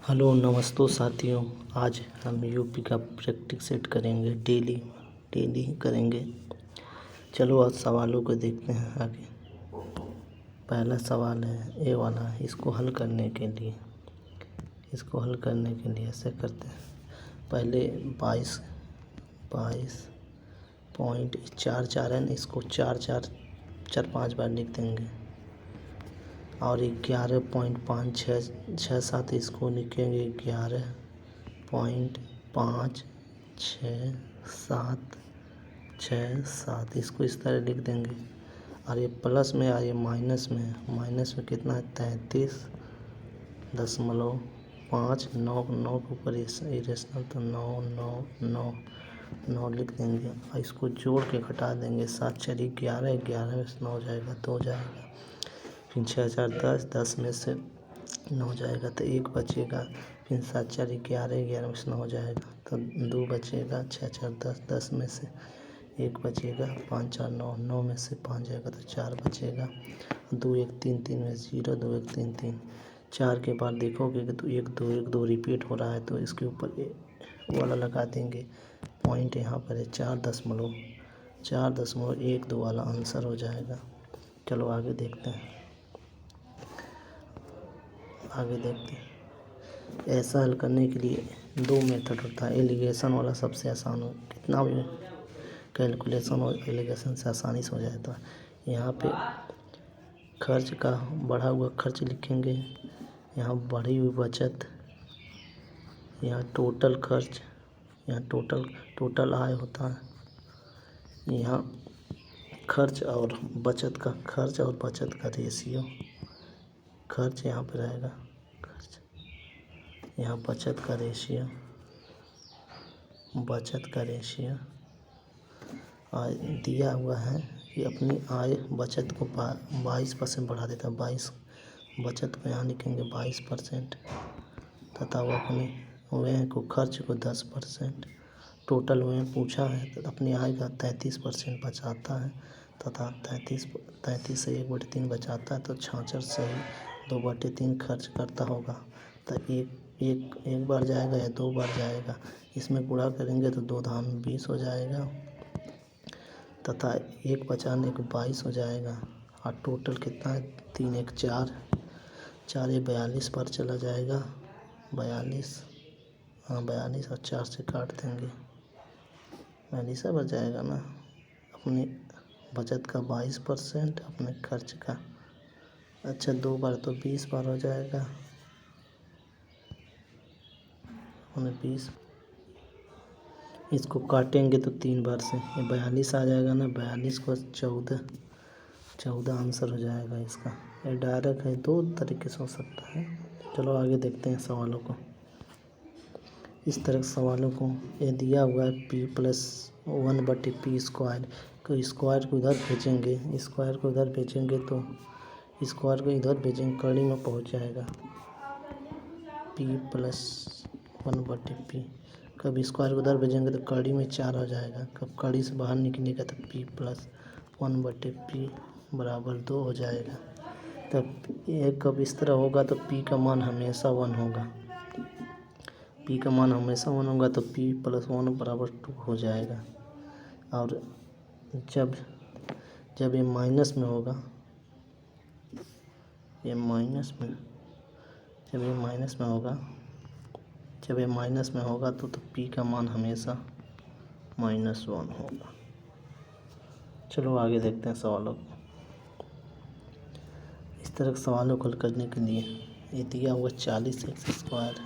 Hello नमस्ते साथियों। आज हम यूपी का प्रैक्टिस सेट करेंगे। डेली ही करेंगे। चलो आज सवालों को देखते हैं आगे। पहला सवाल है ए वाला। इसको हल करने के लिए ऐसे करते हैं। पहले 22.44 है ना, इसको 4 बार लिख देंगे। और 11.5667 इसको लिखेंगे 11.5667 इसको इस तरह लिख देंगे। और ये प्लस में और ये माइनस में कितना है 33.5 9 के ऊपर इरेशनल तो 9 लिख देंगे। और इसको जोड़ के घटा देंगे। 7 4 11 11 में से 9 जाएगा 2 जाएगा। फिर 6 4 10 में से 9 जाएगा तो 1 बचेगा। फिर 7 4 11 11 में से 9 जाएगा तो 2 बचेगा। 6 4 10 में से 1 बचेगा। 5 4 9 में से 5 जाएगा तो 4 बचेगा। 2 1 3 3 में 0 2 1 3 3 4 के बाद देखोगे कि तो 1 2 रिपीट हो रहा है तो इसके ऊपर वाला लगा देंगे। पॉइंट यहाँ पर है 4.12 वाला आंसर हो जाएगा। चलो आगे देखते हैं। ऐसा हल करने के लिए 2 मेथड होता है। एलिगेशन वाला सबसे आसान हो, कितना भी कैलकुलेशन और एलिगेशन से आसानी से हो जाता है। यहाँ पे खर्च का बढ़ा हुआ खर्च लिखेंगे, यहाँ बढ़ी हुई बचत, यहाँ टोटल खर्च, यहाँ टोटल आय होता है। यहाँ खर्च और बचत का रेशियो, खर्च यहाँ पे रहेगा यहाँ बचत का रेशियो और दिया हुआ है कि अपनी आय बचत को 22% बढ़ा देता है। 22 बचत को यहाँ लिखेंगे 22% तथा वो अपने व्यय को खर्च को 10%। टोटल व्यय पूछा है तो अपनी आय का 33% बचाता है तथा 33 से 1/3 बचाता है तो 66 से 2/3 खर्च करता होगा। तो एक बार जाएगा या 2 बार जाएगा। इसमें गुणा करेंगे तो 2 धाम 20 हो जाएगा तथा 1 बचाने को 22 हो जाएगा। और टोटल कितना है 3 1 4 4 ये 42 पर चला जाएगा। 42 और 4 से काट देंगे 42 बच जाएगा ना। अपनी बचत का 22%, अपने खर्च का 2 बार तो 20 बार हो जाएगा। 20 इसको काटेंगे तो 3 बार से ये 42 आ जाएगा ना। 42 को 14 आंसर हो जाएगा इसका। ये डायरेक्ट है, 2 तरीके से हो सकता है। चलो आगे देखते हैं सवालों को। इस तरह सवालों को ये दिया हुआ है p+1/p²। तो स्क्वायर को इधर भेजेंगे तो स्क्वायर को इधर भेजेंगे कड़ी में पहुंच जाएगा p+1/p। कब स्क्वायर को उधर भेजेंगे तो कड़ी में 4 हो जाएगा। कब कड़ी से बाहर निकलेगा तो p+1/p बराबर 2 हो जाएगा। तब ये कब इस तरह होगा तो p का मान हमेशा 1 होगा। तो p+1 बराबर 2 हो जाएगा। और जब ये माइनस में होगा तो p का मान हमेशा -1 होगा। चलो आगे देखते हैं सवालों को। इस तरह सवालों को हल करने के लिए ये दिया हुआ 40x²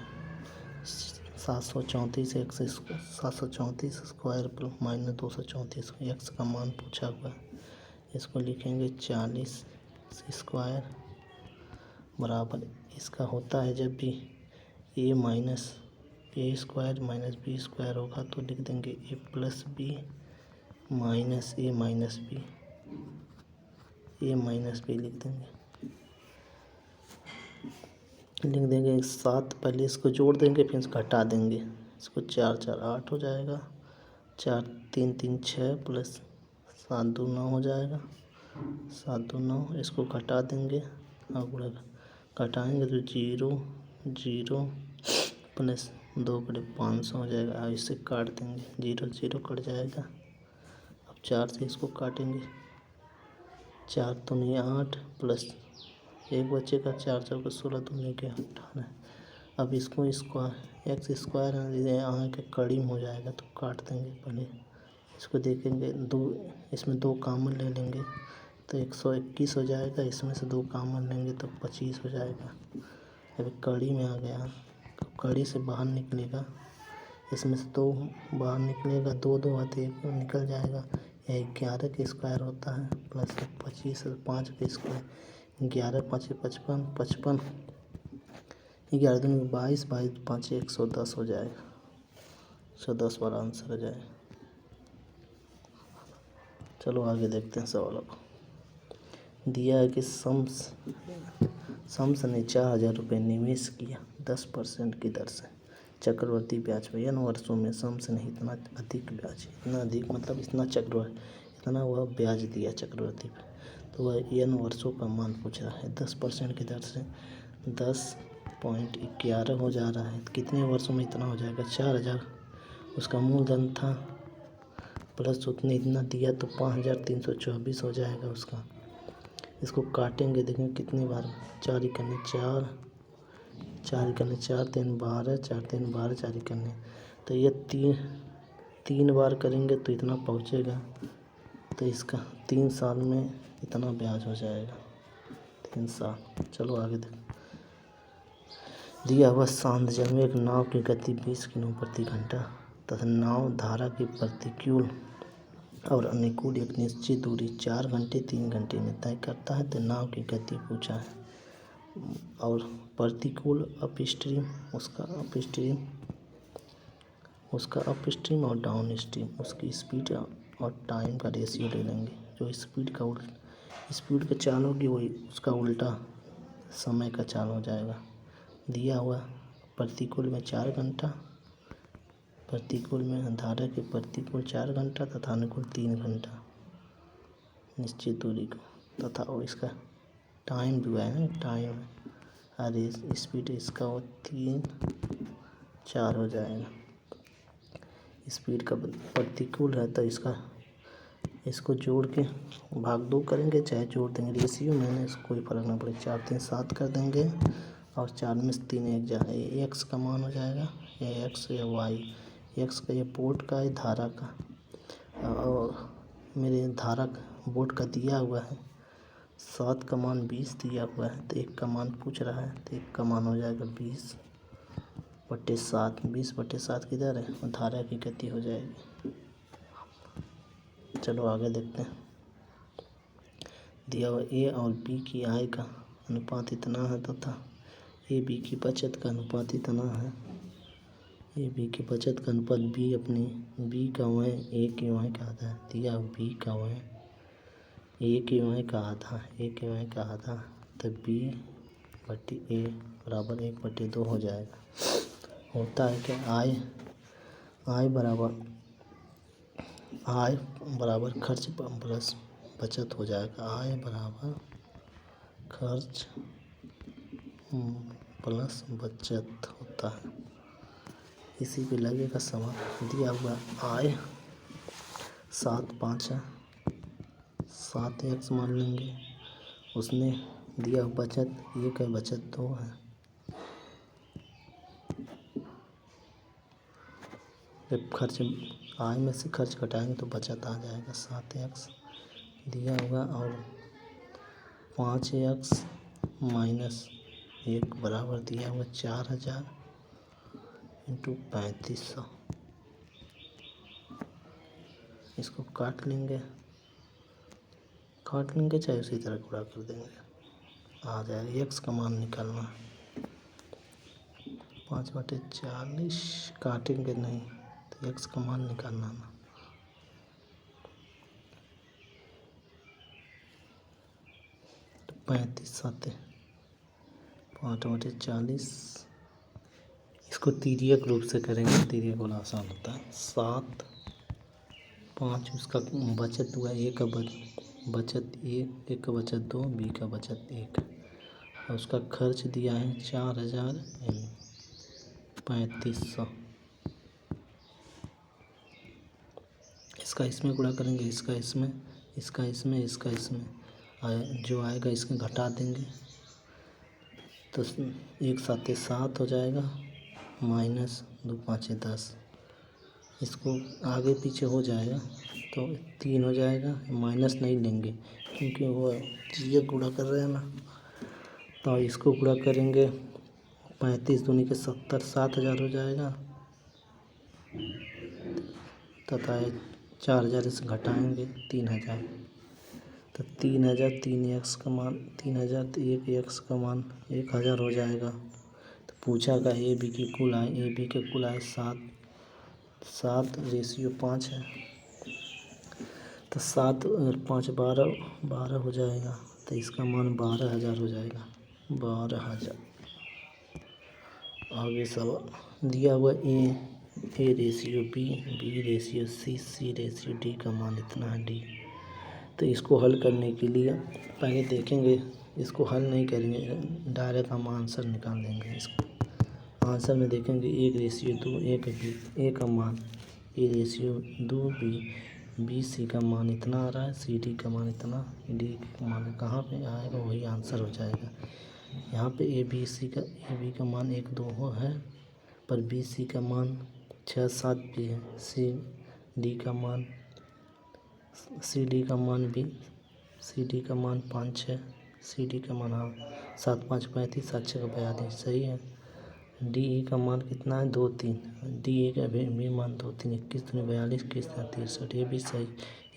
734 स्क्वायर -234 x का मान पूछा हुआ है। इसको लिखेंगे 40 स्क्वायर बराबर इसका होता है जब भी a स्क्वायर b स्क्वायर होगा तो लिख देंगे a+b लिख देंगे 7। पहले इसको जोड़ देंगे फिर इसको घटा देंगे। इसको 4 4 8 हो जाएगा। 4 3 3 6 प्लस 7 2 9 हो जाएगा। 7 2 9 इसको घटा देंगे और घटाएंगे तो 0 0 प्लस 2/500 हो जाएगा। अब इसे काट देंगे, 0 0 कट जाएगा। अब 4 से इसको काटेंगे, 4 तो नहीं 8 प्लस 1 बचेगा, 4 4 16 दूनी के 18। अब इसको स्क्वायर एक्स स्क्वायर यहाँ के कड़ी में हो जाएगा तो काट देंगे। पहले इसको देखेंगे, दो इसमें 2 कॉमन ले लेंगे तो 121 हो जाएगा। इसमें से 2 कॉमन लेंगे तो 25 हो जाएगा। अभी कड़ी में आ गया तो कड़ी से बाहर निकलेगा, इसमें से 2 बाहर निकलेगा, 2 2 हाथ 1 निकल जाएगा। यह 11 के स्क्वायर होता है प्लस 25 5 के स्क्वायर, 11 5 55 55, 11 दूनी 22 22 5 110 हो जाएगा। 110 वाला आंसर हो जाएगा। चलो आगे देखते हैं सवालों को। दिया है कि सम्स ने 4,000 रुपये निवेश किया 10% की दर से चक्रवर्ती ब्याज पर। n वर्षों में सम्स ने इतना अधिक ब्याज, इतना अधिक मतलब इतना वह ब्याज दिया चक्रवर्ती पर, तो वह n वर्षों का मान पूछ रहा है। 10% की दर से 10.11 हो जा रहा है। कितने वर्षों में इतना हो जाएगा? 4,000 उसका मूलधन था प्लस उतने इतना दिया तो 5,324 हो जाएगा उसका। इसको काटेंगे, देखेंगे कितनी बार, 4 इकन्ने 4, 4 इकन्ने 4 3 12, 4 3 12, 4 इकन्ने, तो ये 3 बार करेंगे तो इतना पहुँचेगा। तो इसका 3 साल में इतना ब्याज हो जाएगा, 3 साल। चलो आगे देख। दिया हुआ शांत जल में एक नाव की गति 20 किलोमीटर प्रति घंटा तथा नाव धारा की प्रतिकूल और अनुकूल एक निश्चित दूरी 4 घंटे 3 घंटे में तय करता है, तो नाव की गति पूछा है। और प्रतिकूल अपस्ट्रीम उसका अपस्ट्रीम और डाउन स्ट्रीम उसकी स्पीड और टाइम का रेशियो ले लेंगे। जो स्पीड का चाल होगी वही उसका उल्टा समय का चाल हो जाएगा। दिया हुआ प्रतिकूल में 4 घंटा, प्रतिकूल में धारा के प्रतिकूल 4 घंटा तथा अनुकूल 3 घंटा निश्चित दूरी को, तथा और इसका टाइम जो है टाइम अरे स्पीड इसका वो 3 4 हो जाएगा। स्पीड का प्रतिकूल है तो इसको जोड़ के भाग 2 करेंगे, चाहे जोड़ देंगे रेशियो में, इसको कोई फर्क ना पड़ेगा। 4 3 7 कर देंगे और 4 में से 3 1 जाए, एक्स का मान हो जाएगा, या एक्स या वाई। एक्स का ये बोट का है, धारा का, और मेरे धारा बोट का दिया हुआ है 7 का मान 20 दिया हुआ है, तो 1 का मान पूछ रहा है, तो 1 का मान हो जाएगा 20/7। 20/7 किधर है? और धारा की गति हो जाएगी। चलो आगे देखते हैं। दिया हुआ ए और बी की आय का अनुपात इतना है तथा ए बी की बचत का अनुपात इतना है। ए बी की बचत का अनुपात बी का वह ए के वह का आधा है। दिया बी का वह ए के वह का आधा, तो B/A बराबर 1/2 हो जाएगा। होता है कि आय बराबर खर्च प्लस बचत हो जाएगा। आय बराबर खर्च प्लस बचत होता है। इसी पे लगेगा सवाल। दिया हुआ आय 7 x मान लेंगे। उसने दिया बचत 1 है, बचत 2 है। जब खर्च आय में से खर्च घटाएंगे तो बचत आ जाएगा 7x दिया होगा, और 5x - 1 बराबर दिया हुआ 4,000 × 3500। इसको काट लेंगे चाहे उसी तरह गुणा कर देंगे, आ जाएगा। x का मान निकालना है 5/40, काटेंगे नहीं तो x का मान निकालना ना। तो 35 7 5/40, इसको तिर्यक रूप से करेंगे, तिर्यक वाला आसान होता है। 7 5 उसका बचत हुआ, ए का बचत 1, ए का बचत 2, बी का बचत 1, और उसका खर्च दिया है 4,000 3500। इसका इसमें गुणा करेंगे, इसका इसमें, इसका इसमें, इसका इसमें जो आएगा इसमें घटा देंगे तो 1 7 7 हो जाएगा, माइनस 2 5 10। इसको आगे पीछे हो जाएगा तो 3 हो जाएगा, माइनस नहीं लेंगे क्योंकि वो चीज़ें गुणा कर रहे हैं ना। तो इसको गुणा करेंगे 35 दूनी के 70, 7000 हो जाएगा तथा 4000 से घटाएंगे 3000 तो 3000, 3x का मान 3000, तो 1x का मान 1000 हो जाएगा। तो पूछा का ए बी की कुल आय, ए बी के कुल आय 7:5 है तो 7 और 5 12 हो जाएगा तो इसका मान 12000 हो जाएगा, 12000। आगे सवाल दिया हुआ A ratio B ratio C ratio D का मान इतना है डी। तो इसको हल करने के लिए पहले देखेंगे, इसको हल नहीं करेंगे, डायरेक्ट हम आंसर निकाल देंगे। इसको आंसर में देखेंगे 1:2 ए का मान ए रेशियो 2 बी सी का मान इतना आ रहा है, सी डी का मान इतना, डी का मान कहाँ पे आएगा वही आंसर हो जाएगा। यहाँ पे ए बी का मान 1 2 है पर बी सी का मान 6 7 भी है, सी डी का मान 5 6, सी डी का मान 7 5 35, 7 6 42 सही है। डी ई का मान कितना है 2 3, डी ई का भी मान 2 3, 21 दूनी 42, 21 63, ये भी सही,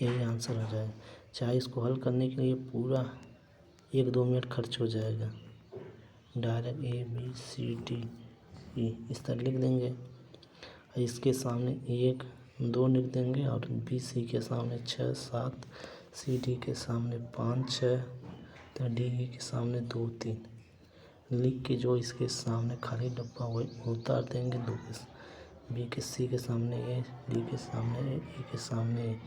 यही आंसर हो जाएगा। चाहे इसको हल करने के लिए पूरा 1-2 मिनट खर्च हो जाएगा। Direct A B C D E इस तरह लिख देंगे, इसके सामने 1 2 लिख देंगे और बी सी के सामने 6 7, सी डी के सामने 5 6, तो डी ई के सामने 2 3 लिख के जो इसके सामने खाली डब्बा वो उतार देंगे। बी के सी के सामने ए, डी के सामने ए, ई के सामने ए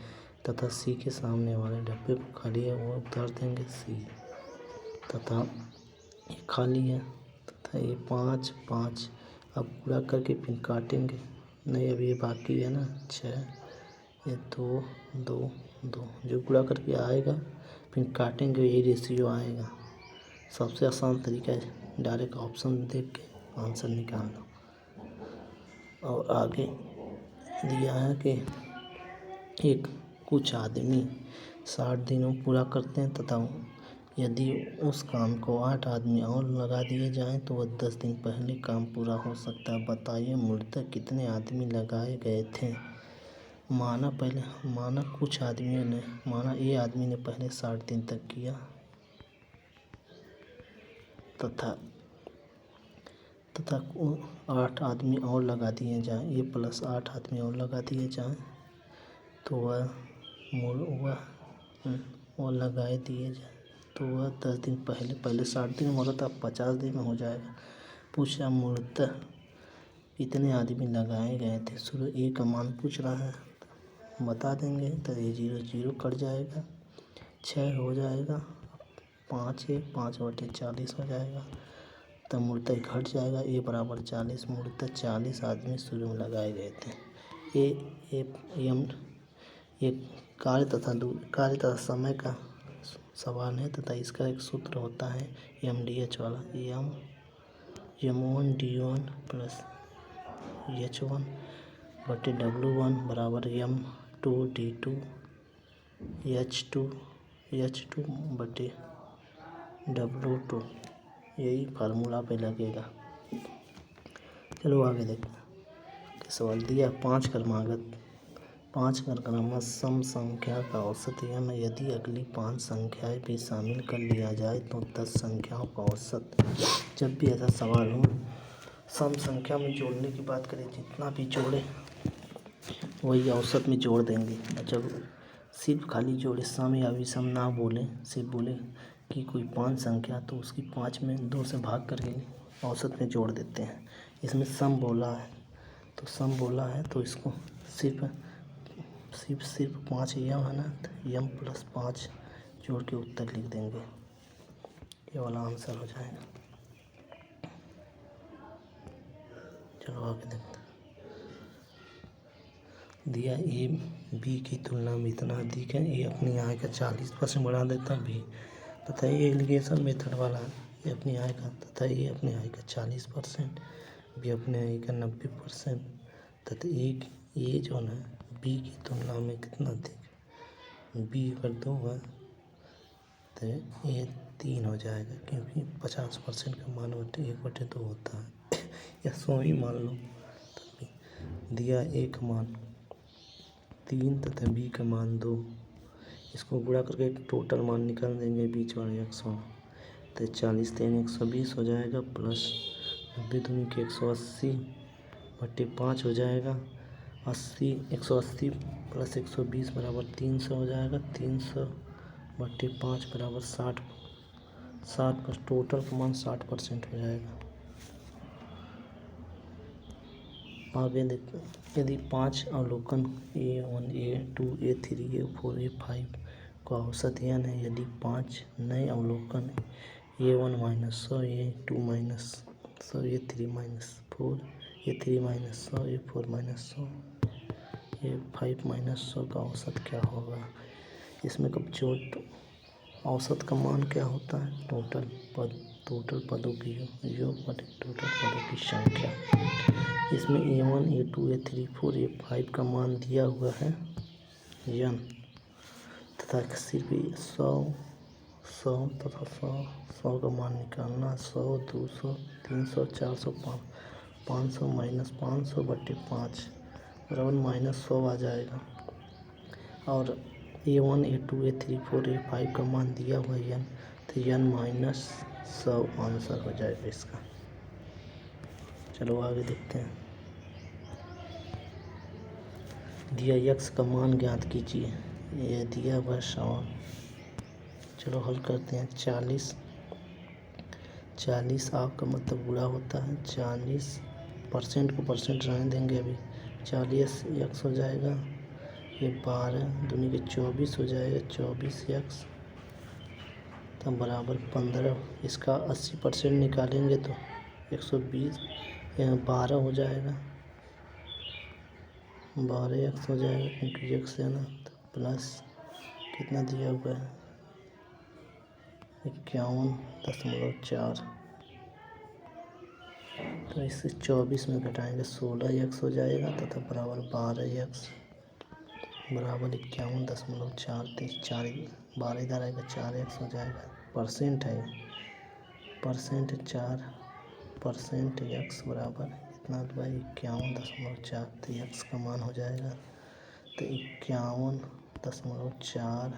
तथा सी के सामने वाले डब्बे को खाली है वो उतार देंगे सी तथा ये खाली है तथा ये 5 5 अब पूरा करके फिर काटेंगे। नहीं अभी ये बाकी है ना 6, ये 2 2 2 जो पूरा करके आएगा फिर काटेंगे, यही रेशियो आएगा। सबसे आसान तरीका है डायरेक्ट ऑप्शन देख के आंसर निकालना। और आगे दिया है कि एक कुछ आदमी 60 दिनों पूरा करते हैं तथा यदि उस काम को 8 आदमी और लगा दिए जाएं तो वह 10 दिन पहले काम पूरा हो सकता है। बताइए मूलतः कितने आदमी लगाए गए थे। माना कुछ आदमियों ने ए आदमी ने पहले 60 दिन तक किया तथा 8 आदमी और लगा दिए जाएं, ए प्लस 8 आदमी और लगा दिए जाएं तो वह लगाए दिए जाए तो वह 10 दिन पहले 60 दिन हो रहा था, 50 दिन में हो जाएगा। पूछा मूलतः कितने आदमी लगाए गए थे। शुरू ए का मान पूछ रहा है, बता देंगे तो ये 0 0 कट जाएगा, 6 हो जाएगा, 5 1 5/40 हो जाएगा तब मूलतः घट जाएगा। ए बराबर 40, मूलतः 40 आदमी शुरू में लगाए गए थे। ये कार्य तथा समय का सवाल है तथा इसका एक सूत्र होता है MDH वाला, M1 D1 प्लस H1 बटे W1 बराबर M2 D2 H2 बटे W2, यही फार्मूला पे लगेगा। चलो आगे देखते हैं। सवाल दिया 5 क्रमागत सम संख्या का औसत m है। यदि अगली 5 संख्याएं भी शामिल कर लिया जाए तो 10 संख्याओं का औसत। जब भी ऐसा सवाल हो सम संख्या में जोड़ने की बात करें, जितना भी जोड़े वही औसत में जोड़ देंगे। जब सिर्फ खाली जोड़े सम या विषम ना बोले, सिर्फ बोले कि कोई 5 संख्या तो उसकी 5 में 2 से भाग करके औसत में जोड़ देते हैं। इसमें सम बोला है तो इसको सिर्फ 5 यम है ना, तो यम प्लस 5 जोड़ के उत्तर लिख देंगे, ये वाला आंसर हो जाएगा। चलो आगे देखते हैं। दिया ए बी की तुलना में इतना अधिक है, ए अपनी आय का 40% बढ़ा देता बी, तथा ये एलिगेशन मेथड वाला है। ये अपनी आय का तथा ये अपनी आय का 40%, बी अपने आय का 90%, तथा ये जो है बी की तुलना में कितना अधिक। बी अगर 2 है तो ये 3 हो जाएगा, क्योंकि 50% का मान 1/2 होता है। या 100 ही मान लो। दिया ए का मान 3 तथा बी का मान 2, इसको गुणा करके टोटल मान निकाल देंगे बीच वाले अक्षर। तो 40 3 120 हो जाएगा, प्लस 90 दूनी के 180/5 हो जाएगा। 180 प्लस 120 बराबर 300 हो जाएगा। 300/5 बराबर 60 पर टोटल का मान 60% हो जाएगा। आगे देखते हैं। यदि 5 अवलोकन A1 A2 A3 A4 A5 का औसत n है, यदि 5 नए अवलोकन A1 -100 A2 -100 A3 -4 A3 -100 A4 -100 A5 -100 का औसत क्या होगा। इसमें कब चोट औसत का मान क्या होता है, टोटल पदों की योग बटे टोटल पदों की संख्या। इसमें A1 A2 A3 4 A5 का मान दिया हुआ है n, तथा सिर्फ 100 तथा 100 का मान निकालना। 100 200 300 400 500 -500/5 बराबर -100 आ जाएगा। और A1 A2 A3 4 A5 का मान दिया हुआ n, तो n -100 आंसर हो जाएगा इसका। चलो आगे देखते हैं। दिया x का मान ज्ञात कीजिए। ये दिया हुआ सवाल। चलो हल करते हैं। 40 आपका मतलब बुरा होता है। 40% को परसेंट रहने देंगे अभी। 40 x हो जाएगा। ये 12 दूनी के 24 हो जाएगा। 24x तब बराबर 15। इसका 80% निकालेंगे तो 120 यहाँ 12 हो जाएगा। 12x हो जाएगा, क्योंकि x है ना। तो प्लस कितना दिया हुआ है 51.4। तो इससे 24 में घटाएंगे 16x हो जाएगा, तथा बराबर 12x बराबर 51.4। 12 इधर आएगा 4x हो जाएगा। परसेंट है, परसेंट 4% x बराबर इतना हुआ 51.4। तो x का मान हो जाएगा तो 51.4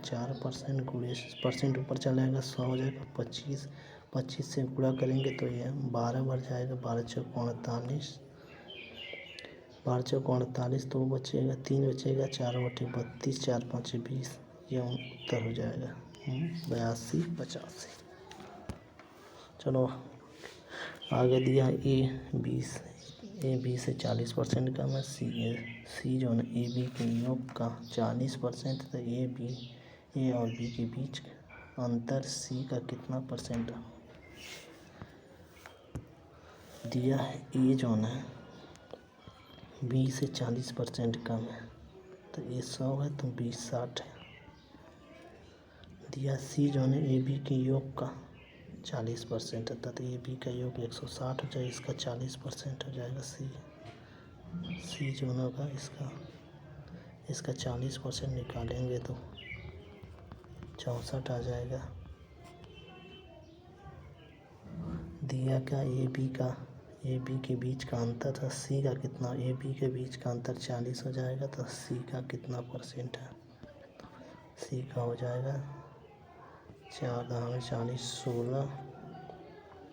4% गुणे परसेंट ऊपर चला जाएगा 100 हो जाएगा। 25 से गुणा करेंगे तो ये 12 बढ़ जाएगा। 12 चौक 48, 12 चौक 48, 2 बचेगा 3 बचेगा 4/32, 4 5 20। ये उत्तर हो जाएगा 82 85। चलो आगे दिया ए बी से 40% कम है। सी जो है ए बी के योग का 40%, तो ए और बी के बीच अंतर सी का कितना परसेंट है। दिया ए जो है बी से 40% कम है, तो ए 100 है तो बी 60 है। दिया सी जो है ए बी के योग का 40% है, तो ए बी का योग 160 हो जाएगा। इसका 40% हो जाएगा। सी जो होगा इसका 40% निकालेंगे तो 64 आ जाएगा। दिया का ए बी के बीच का अंतर था सी का कितना। ए बी के बीच का अंतर 40 हो जाएगा, तो सी का कितना परसेंट है। सी का हो जाएगा 4 दाम 40 16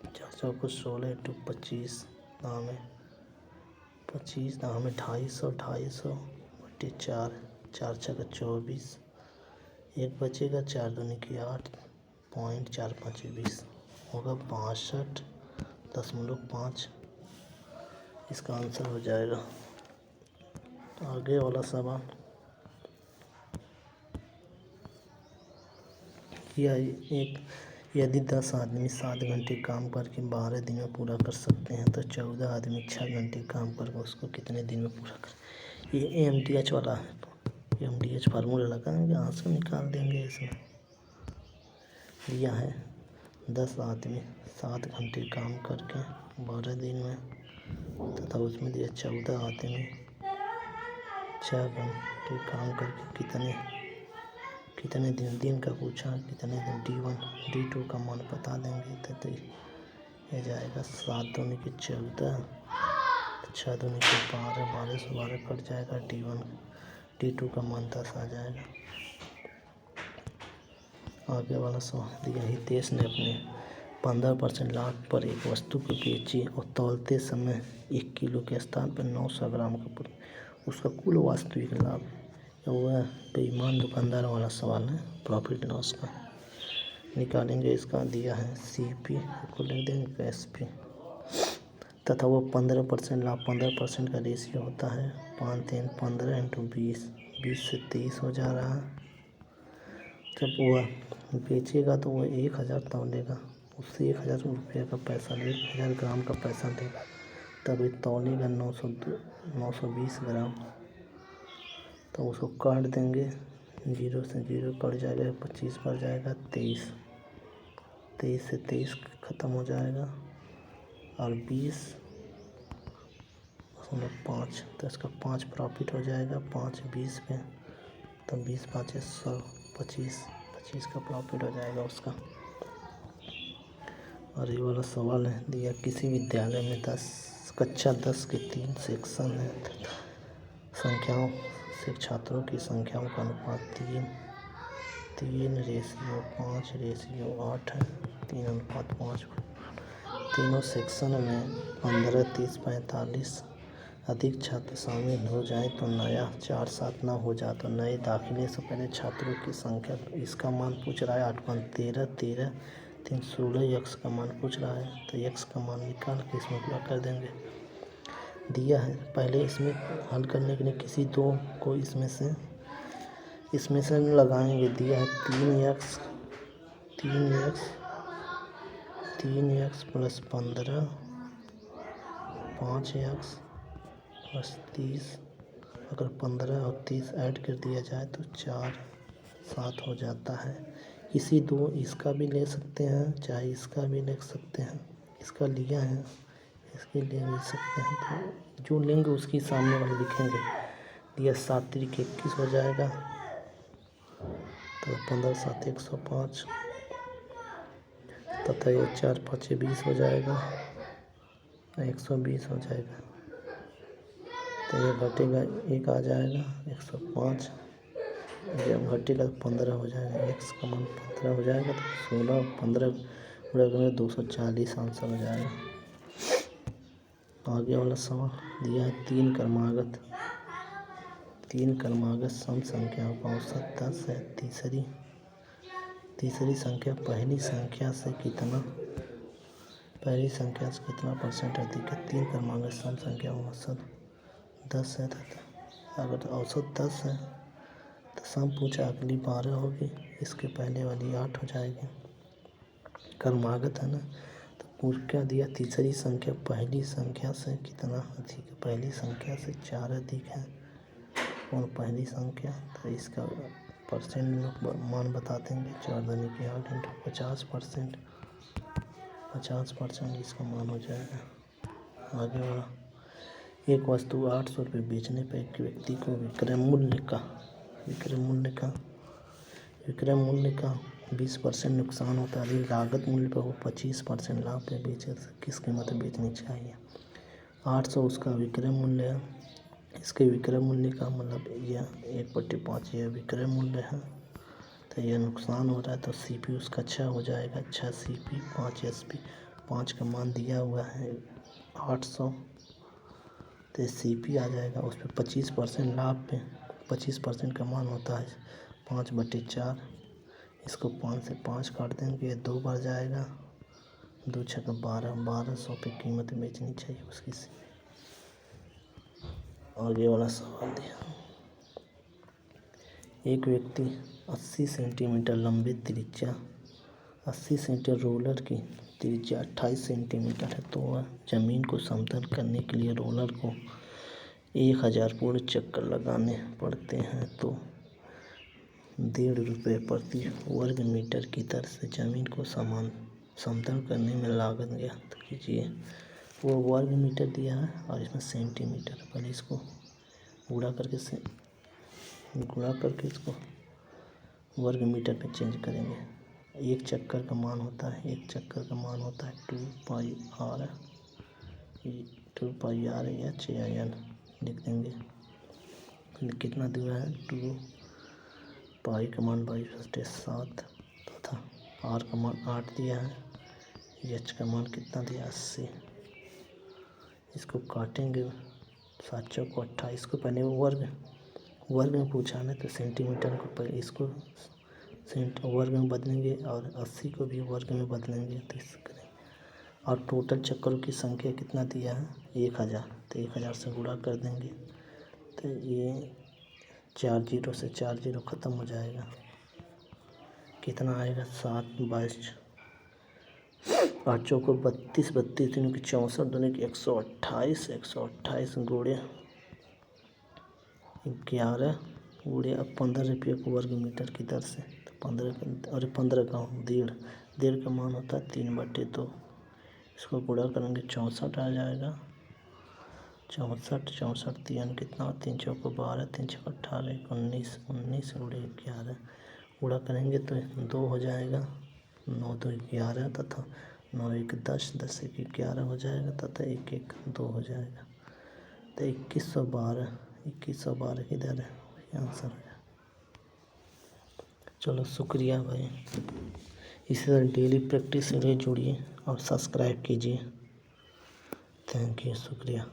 400 को 16 इंटू 25 दाम 25 दाम 250 बटे 4 4 6 का 24, एक बचेगा 4 दूनी की 8.45 20 होगा 62.5। इसका आंसर हो जाएगा। आगे वाला सवाल। यह यदि 10 आदमी 7 घंटे काम करके 12 दिन में पूरा कर सकते हैं तो 14 आदमी 6 घंटे काम करके उसको कितने दिन में पूरा कर। ये AMTH वाला है, AMTH फार्मूला लगाएंगे, आंसर निकाल देंगे। इसमें दिया है 10 आदमी 7 घंटे काम करके 12 दिन में, तथा उसमें दिया 14 आदमी 6 घंटे काम करके कितने दिन का पूछा, कितने दिन। D1 D2 का मान बता देंगे तो ये जाएगा 7 दूनी के 14, 6 दूनी के 12, 12 से 12 कट जाएगा। D2 का मान 10 आ जाएगा। आगे वाला सवाल दिया, हितेश ने अपने 15% लाभ पर एक वस्तु को बेची और तौलते समय 1 किलो के स्थान पर 900 ग्राम का उसका कुल वास्तविक लाभ। वह बेईमान दुकानदार वाला सवाल है, प्रॉफिट लॉस का निकालेंगे। इसका दिया है CP को लिख देंगे SP, तथा वो 15% लाभ 15% का रेशियो होता है 5 3 15 × 20, 20 से 23 हो जा रहा है। जब वह बेचेगा तो वह 1000 तौलेगा, उससे 1000 रुपये का पैसा 1000 ग्राम का पैसा देगा, तभी तौलेगा 920 ग्राम। तो उसको काट देंगे, 0 से 0 कट जाएगा, 25 पर जाएगा 23 से 23 ख़त्म हो जाएगा, और 20.5 तो इसका 5 प्रॉफिट हो जाएगा। 5 20 पे तो 20 5 100, 25 का प्रॉफिट हो जाएगा उसका। और ये वाला सवाल है दिया, किसी विद्यालय में कक्षा 10 के 3 सेक्शन है तथा संख्याओं से छात्रों की संख्याओं का अनुपात 3:5:8 है। 3:5। तीनों सेक्शन में 15 30 45 अधिक छात्र शामिल हो जाए तो नया 4 7 ना हो जाए तो नए दाखिले से पहले छात्रों की संख्या। इसका मान पूछ रहा है 8 5 13 13 3 16 x का मान पूछ रहा है, तो x का मान निकाल के इसमें पूरा कर देंगे। दिया है पहले इसमें हल करने के लिए किसी दो को इसमें से लगाएंगे। दिया है 3x + 15 5x + 30। अगर 15 और 30 ऐड कर दिया जाए तो 4 7 हो जाता है। किसी दो इसका भी ले सकते हैं, चाहे इसका भी ले सकते हैं। इसका लिया है, इसके लिए ले सकते हैं, तो जो लेंगे उसकी सामने वाले लिखेंगे। दिया 7 3 21 हो जाएगा, तो 15 7 105, तथा ये 4 5 20 हो जाएगा, 120 हो जाएगा। तो ये घटेगा 1 आ जाएगा 105, जब घटेगा तो 15 हो जाएगा। x का मान 15 हो जाएगा, तो 16 15 पूरा 240 आंसर हो जाएगा। आगे वाला सवाल दिया है 3 क्रमागत सम संख्याओं का औसत 10 है। तीसरी संख्या पहली संख्या से कितना % अधिक है। 3 क्रमागत सम संख्या औसत 10 है, तथा अगर औसत 10 है तो सम पूछा अगली 12 होगी, इसके पहले वाली 8 हो जाएगी। क्रमागत है ना, तो पूछ क्या दिया, तीसरी संख्या पहली संख्या से कितना अधिक है। पहली संख्या से 4 अधिक है और पहली संख्या, तो इसका % मान बता देंगे। 4 दूनी के 8 × 50%, 50% इसका मान हो जाएगा। आगे वाला, एक वस्तु 800 रुपये बेचने पर एक व्यक्ति को विक्रय मूल्य का 20% नुकसान होता है। यदि लागत मूल्य पर वो 25% लाभ पे बेचे तो किस कीमत में बेचनी चाहिए। 800 उसका विक्रय मूल्य है, इसके विक्रय मूल्य का मतलब यह 1/5 यह विक्रय मूल्य है, तो यह नुकसान हो रहा है, तो CP उसका 6 हो जाएगा। 6 CP 5 SP, 5 का मान दिया हुआ है 800, तो CP आ जाएगा। उस पर 25% लाभ पे 25% का मान होता है 5/4। इसको 5 से 5 काट देंगे, ये 2 बार जाएगा, 2 6 12, 1200 पे कीमत बेचनी चाहिए उसकी। आगे वाला सवाल दिया, एक व्यक्ति 80 सेंटीमीटर लंबे त्रिज्या 80 सेंटीमीटर रोलर की त्रिज्या 28 सेंटीमीटर है, तो ज़मीन को समतल करने के लिए रोलर को 1000 पूर्ण चक्कर लगाने पड़ते हैं, तो 1.5 रुपये प्रति वर्ग मीटर की दर से ज़मीन को समतल करने में लागत ज्ञात कीजिए। वो वर्ग मीटर दिया है और इसमें सेंटीमीटर है। पहले इसको गुणा करके इसको वर्ग मीटर में चेंज करेंगे। एक चक्कर का मान होता है 2 पाई आर, 2 पाई आर या HIN लिख देंगे। कितना दिया है 2 पाई का मान 22/7 तथा आर का मान 8 दिया है। एच का मान कितना दिया 80। इसको काटेंगे 7 चौको 28 को पहले वर्ग में पूछा है तो सेंटीमीटर को पहले इसको वर्ग में बदलेंगे और 80 को भी वर्ग में बदलेंगे तो इस करें। और टोटल चक्करों की संख्या कितना दिया है 1000, तो 1000 से गुणा कर देंगे तो ये 4 जीरो से 4 जीरो ख़त्म हो जाएगा। कितना आएगा 7 22 8 चौको 32 32 तीनों की 64 दोनों की 128 गुणे 11 गुणे अब 15 रुपये को वर्ग मीटर की दर से, तो 15 का 1.5 का मान होता है 3/2। इसको गुणा करेंगे 64 आ जाएगा। 64 3 कितना 3 चौको 12 3 चौको 18 19 गुणे 11 गुणा करेंगे तो 2 हो जाएगा। 9 2 11 तथा 9 1 10 10 1 11 हो जाएगा तथा 1 1 2 हो जाएगा, तो 2112 इधर है आंसर है। चलो शुक्रिया भाई, इसी तरह डेली प्रैक्टिस के लिए जुड़िए और सब्सक्राइब कीजिए। थैंक यू, शुक्रिया।